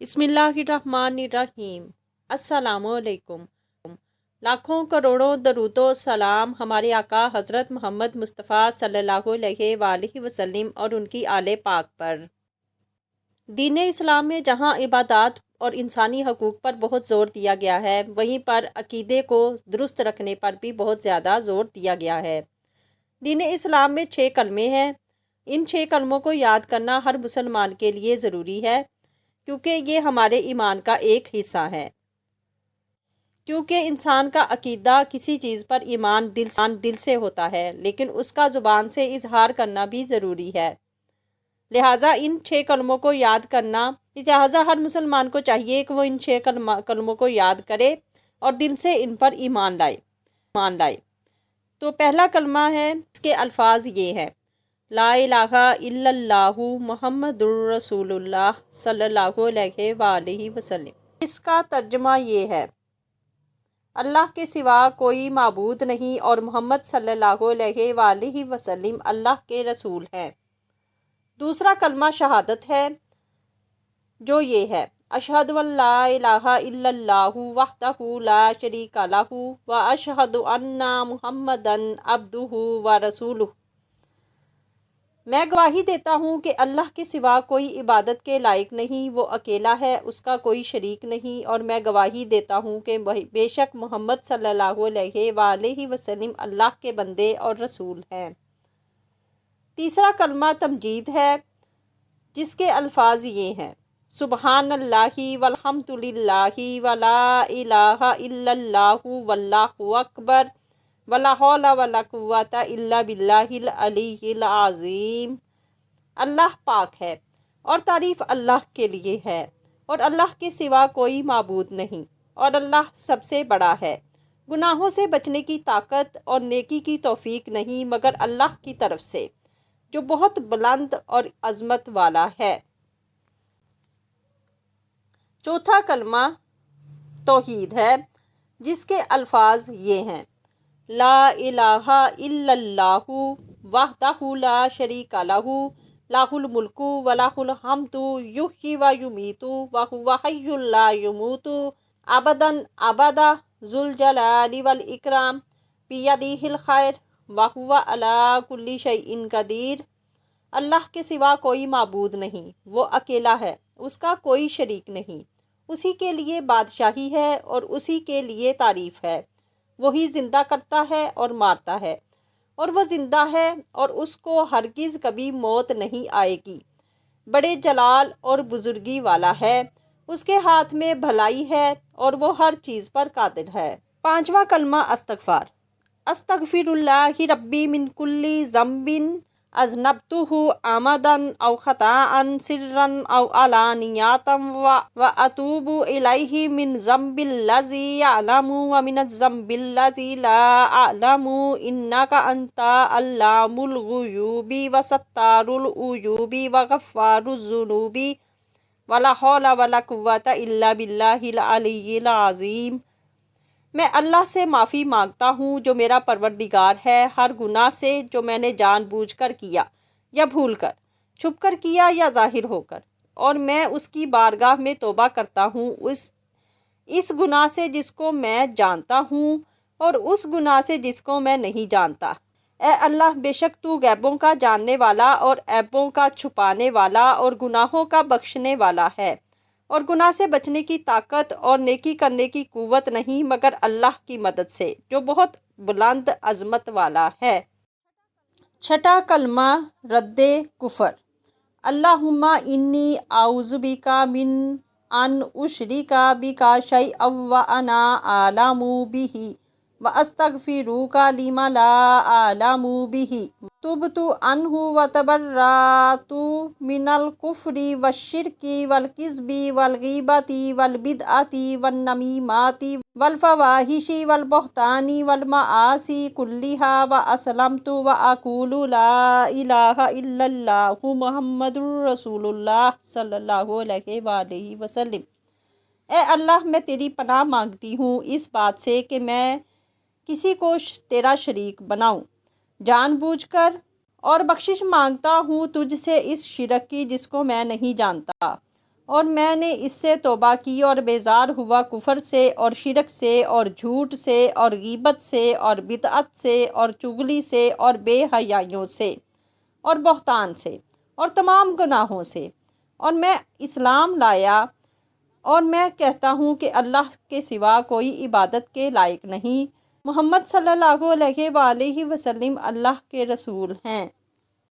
बिस्मिल्लाहिर्रहमानिर्रहीम। अस्सलामुअलैकुम। लाखों करोड़ों दरूदो सलाम हमारे आका हज़रत मोहम्मद मुस्तफ़ा सल्लल्लाहु अलैहि वसल्लम और उनकी आले पाक पर। दीन इस्लाम में जहाँ इबादत और इंसानी हकूक़ पर बहुत ज़ोर दिया गया है, वहीं पर अक़ीदे को दुरुस्त रखने पर भी बहुत ज़्यादा ज़ोर दिया गया है। दीन इस्लाम में 6 कलमे हैं। इन 6 कलमों को याद करना हर मुसलमान के लिए ज़रूरी है, क्योंकि ये हमारे ईमान का एक हिस्सा है। क्योंकि इंसान का अकीदा किसी चीज़ पर ईमान दिल से होता है, लेकिन उसका ज़ुबान से इजहार करना भी ज़रूरी है। लिहाजा इन 6 कलमों को याद करना, लिहाजा हर मुसलमान को चाहिए कि वो इन 6 कलमों को याद करे और दिल से इन पर ईमान लाए। तो पहला कलमा है, इसके अल्फाज ये हैं: ला इलाहा इल्लल्लाहु मुहम्मदुर रसूलुल्लाह सल्लल्लाहु अलैहि वसल्लम। इसका तर्जुमा ये है: अल्लाह के सिवा कोई माबूद नहीं और मोहम्मद सल्लल्लाहु अलैहि वसल्लम अल्लाह के रसूल हैं। दूसरा कलमा शहादत है, जो ये है: अशहदु अल्ला इलाहा इल्लल्लाहु वहदहु ला शरीका लहु व अशहदु अन्ना मुहम्मदन अब्दुहु व रसूलुहु। मैं गवाही देता हूँ कि अल्लाह के सिवा कोई इबादत के लायक नहीं, वो अकेला है, उसका कोई शरीक नहीं, और मैं गवाही देता हूँ कि बेशक मोहम्मद सल्लल्लाहु अलैहि वसल्लम अल्लाह के बंदे और रसूल हैं। तीसरा कलमा तमजीद है, जिसके अल्फाज ये हैं: सुबहानल्लाहि वल्हम्दुलिल्लाहि वला इलाहा इल्लल्लाहु वल्लाहु अकबर वला हौला वला कुव्वता इल्ला बिल्लाहिल अलीय्यिल अज़ीम। अल्लाह पाक है और तारीफ़ अल्लाह के लिए है, और अल्लाह के सिवा कोई माबूद नहीं, और अल्लाह सबसे बड़ा है। गुनाहों से बचने की ताकत और नेकी की तौफीक नहीं मगर अल्लाह की तरफ से, जो बहुत बुलंद और अज़मत वाला है। चौथा कलमा तौहीद है, जिसके अल्फाज ये हैं: ला इलाहा इल्लल्लाहु वहदहु ला शरीका लहु लाहुल मुल्कु व लाहुल हम्दु युहयी व युमीतु व हुवा हय्युल ला यमूतु अबदन अबदा जुल जलाली वल इकराम बियदिहिल खैर व हुवा अला कुल्ली शैइन कदीर। अल्लाह के सिवा कोई माबूद नहीं, वो अकेला है, उसका कोई शरीक नहीं, उसी के लिए बादशाही है और उसी के लिए तारीफ़ है। वही ज़िंदा करता है और मारता है, और वह ज़िंदा है और उसको हरगिज़ कभी मौत नहीं आएगी। बड़े जलाल और बुज़ुर्गी वाला है, उसके हाथ में भलाई है और वो हर चीज़ पर कादिर है। पांचवा कलमा अस्तगफ़ार। अस्तगफिरुल्लाहि रब्बी मिन कुल्ली ज़म्बिन अज़नबतुहु आमदन औ ख़ताअन सिर्रन औ अलानियातम व अतूबु इलैहि मिन ज़म्बिल्लज़ी यअलमु व मिनज़ ज़म्बिल्लज़ी ला अअलमु इन्नका अंता अल्लामुल गुयूबी व सत्तारुल उयूबी व गफ़्फ़ारुज़ ज़ुनूबी वला हौला वला कुव्वता इल्ला बिल्लाहिल अलिय्यिल अज़ीम। मैं अल्लाह से माफ़ी मांगता हूँ, जो मेरा परवरदिगार है, हर गुनाह से जो मैंने जानबूझकर किया या भूलकर, छुपकर किया या ज़ाहिर होकर, और मैं उसकी बारगाह में तौबा करता हूँ इस गुनाह से जिसको मैं जानता हूँ और उस गुनाह से जिसको मैं नहीं जानता। ए अल्लाह, बेशक तू गैबों का जानने वाला और ऐबों का छुपाने वाला और गुनाहों का बख्शने वाला है, और गुनाह से बचने की ताकत और नेकी करने की कुव्वत नहीं मगर अल्लाह की मदद से, जो बहुत बुलंद अज़मत वाला है। छठा कलमा रद्दे कुफ़र। अल्लाहुम्मा इन्नी आऊज़ु बिका मिन अन उशरिका बिका शैअन व अना आलमु बिही व अस्तगफिरुका लिमा ला आलमु बिही तुबतु अन्हु व तबर्रअतु मिनल कुफ्री व शिरकी वल किज़्बी वल गीबती वल बिदअती वन नमीमाती वल फवाहिशी वल बहतानी वल मआसी कुल्लिहा व असलमतु व अक़ूलु ला इलाहा इल्लल्लाहु मुहम्मदुर रसूलुल्लाह सल्लल्लाहु अलैहि वसल्लम। ए अल्लाह, मैं तेरी पनाह मांगती हूँ इस बात से कि मैं किसी को तेरा शरीक बनाऊँ जानबूझकर, और बख्शिश मांगता हूँ तुझसे इस शिरक की जिसको मैं नहीं जानता, اور میں نے اس سے توبہ کی اور بیزار ہوا کفر سے اور شرک سے اور جھوٹ سے اور غیبت سے اور بدعت سے اور چغلی سے اور بے حیائیوں سے اور بہتان سے اور تمام گناہوں سے، اور میں اسلام لایا، اور میں کہتا ہوں کہ اللہ کے سوا کوئی عبادت کے لائق نہیں، محمد صلی اللہ علیہ وآلہ وسلم اللہ کے رسول ہیں۔